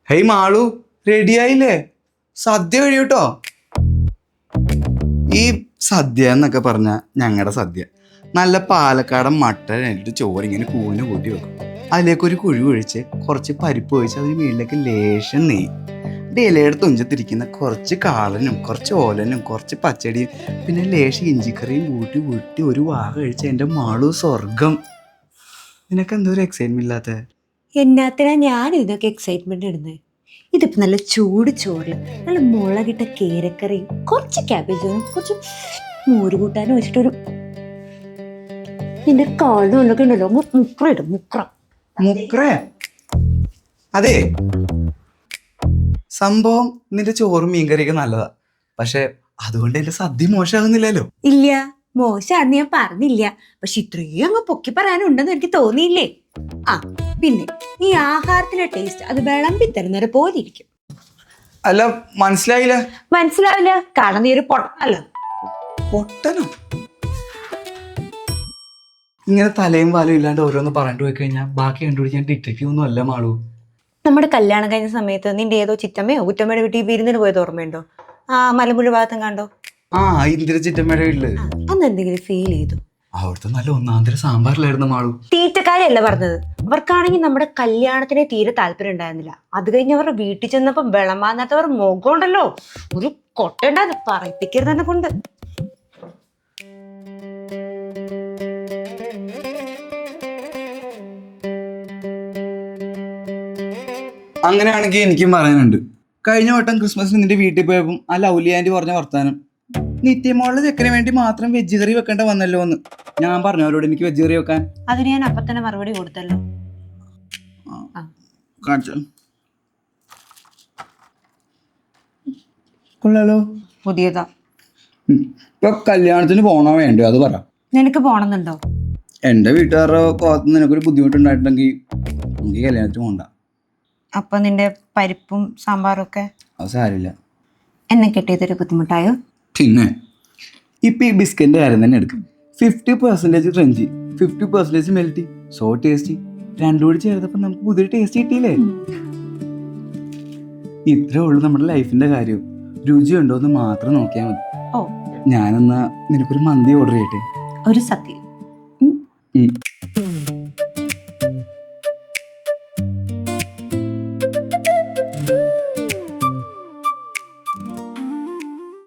Hey Malu, റെഡിയായില്ലേ? സദ്യ കഴിയൂട്ടോ. ഈ സദ്യ എന്നൊക്കെ പറഞ്ഞ ഞങ്ങളുടെ സദ്യ നല്ല പാലക്കാടൻ മട്ടൻ ഇട്ട് ചോറിങ്ങനെ കൂന കൂട്ടി വെക്കും. അതിലേക്കൊരു കുഴി ഒഴിച്ച് കുറച്ച് പരിപ്പ് ഒഴിച്ച് അതിന് മുകളിലേക്ക് ലേശം നെയ്യ്, ഇലയുടെ തുഞ്ചത്തിരിക്കുന്ന കുറച്ച് കാളനും കുറച്ച് ഓലനും കുറച്ച് പച്ചടിയും പിന്നെ ലേശം ഇഞ്ചിക്കറിയും കൂട്ടി കൂട്ടി ഒരു വാഹ കഴിച്ച എൻ്റെ മാളു സ്വർഗം. നിനക്ക് എന്തോ ഒരു എക്സൈറ്റ്മെന്റ് ഇല്ലാത്ത? എന്നാത്തിനാ ഞാൻ ഇതൊക്കെ എക്സൈറ്റ്മെന്റ് ഇടുന്നത്? ഇതിപ്പോ നല്ല ചൂട് ചോറില് നല്ല മുളകിട്ട കേരക്കറിയും കുറച്ച് ക്യാബേജും കുറച്ച് മോര് കൂട്ടാനും വെച്ചിട്ടൊരു നിന്റെ കാലിനൊക്കെ ഉണ്ടല്ലോ മുക്ര ഇടും. മുക്രേ? അതെ, സംഭവം നിന്റെ ചോറും മീൻകറിയൊക്കെ നല്ലതാ, പക്ഷെ അതുകൊണ്ട് എന്റെ സദ്യ മോശമാകുന്നില്ലല്ലോ. ഇല്ല, മോശമാണെന്ന് ഞാൻ പറഞ്ഞില്ല, പക്ഷെ ഇത്രയും അങ്ങ് പൊക്കി പറയാനുണ്ടെന്ന് എനിക്ക് തോന്നിയില്ലേ. ആ പിന്നെ ഈ ആഹാരത്തിന്റെ ടേസ്റ്റ് അത് വിളമ്പി തരുന്നവരെ പോലെ ഇരിക്കും. അല്ല, മനസ്സിലാവില്ല കാരണം നീ ഒരു പൊട്ടനല്ലോ. പൊട്ടനോ? ഇങ്ങനെ തലയും വാലും ഇല്ലാണ്ട് ഓരോന്ന് പറഞ്ഞിട്ട് പോയി കഴിഞ്ഞാൽ ബാക്കി കണ്ടുപിടിക്കാൻ ഡിറ്റക്റ്റീവ് ഒന്നും അല്ല മാളു. നമ്മുടെ കല്യാണം കഴിഞ്ഞ സമയത്ത് നിന്റെ ഏതോ ചിറ്റമ്മയോ കുറ്റമ്മയുടെ വീട്ടിൽ വിരുന്നിന് പോയത് ഓർമ്മയുണ്ടോ? ആ മലമ്പുഴ ഭാഗത്തും കണ്ടോ? ആ, ഇന്ദിര ചിറ്റമ്മയുടെ വീട്ടില്. അന്ന് എന്തെങ്കിലും ഫീൽ ചെയ്തു? അവിടുത്തെ നല്ല ഒന്നാന്തര സാമ്പാറിലായിരുന്നു മാളു. തീറ്റക്കാരല്ല പറഞ്ഞത്, അവർക്കാണെങ്കിൽ നമ്മുടെ കല്യാണത്തിന് തീരെ താല്പര്യം ഉണ്ടായിരുന്നില്ല. അത് കഴിഞ്ഞ് അവരുടെ വീട്ടിൽ ചെന്നപ്പോ വിളമ്പാന്നവർ മുഖം ഉണ്ടല്ലോ ഒരു കൊട്ടുണ്ടായിരുന്നു, പറയിപ്പിക്കരുത് തന്നെ കൊണ്ട്. അങ്ങനെയാണെങ്കിൽ എനിക്കും പറയാനുണ്ട്. കഴിഞ്ഞ വട്ടം ക്രിസ്മസിന് നിന്റെ വീട്ടിൽ പോയപ്പം ആ ലൗലി ആന്റി പറഞ്ഞ വർത്താനം, നിത്യമോളുടെ ചെക്കന് വേണ്ടി മാത്രം വെജ് കറി വെക്കേണ്ട വന്നല്ലോ എന്ന്. ഞാൻ പറഞ്ഞു അവരോട് എനിക്ക് വെജ് കറി വെക്കാൻ. അതിന് ഞാൻ അപ്പൊ തന്നെ മറുപടി കൊടുത്തല്ലോ. കൊള്ളാലോ, പുതിയതാ. ഇപ്പൊ കല്യാണത്തിന് പോണോ വേണ്ടോ അത് പറ. നിനക്ക് പോണമെന്നുണ്ടോ? എന്റെ വീട്ടുകാരുടെ ഭാഗത്ത് നിനക്കൊരു ബുദ്ധിമുട്ടുണ്ടായിട്ടുണ്ടെങ്കിൽ എനിക്ക് കല്യാണത്തിന് പോകണ്ട. അപ്പൊ നിന്റെ പരിപ്പും സാമ്പാറും ഒക്കെ അത് സാരില്ല. എന്നെ കെട്ടിയതൊരു ബുദ്ധിമുട്ടായോ? പിന്നെ ഇപ്പൊ ഈ ബിസ്ക്കറ്റിന്റെ കാര്യം തന്നെ എടുക്കും. 50% ക്രഞ്ചി, 50% മെൽറ്റി, സോ ടേസ്റ്റി. രണ്ടും കൂടി ചേർത്തപ്പോ നമുക്ക് പുതിയൊരു ടേസ്റ്റ് കിട്ടിയില്ലേ? ഇത്രേ ഉള്ളൂ നമ്മുടെ ലൈഫിന്റെ കാര്യം. രുചി ഉണ്ടോ എന്ന് മാത്രം നോക്കിയാൽ മതി. ഓ, ഞാനെന്നാ നിനക്കൊരു മന്തി ഓർഡർ ചെയ്യട്ടെ? ഒരു സത്യം.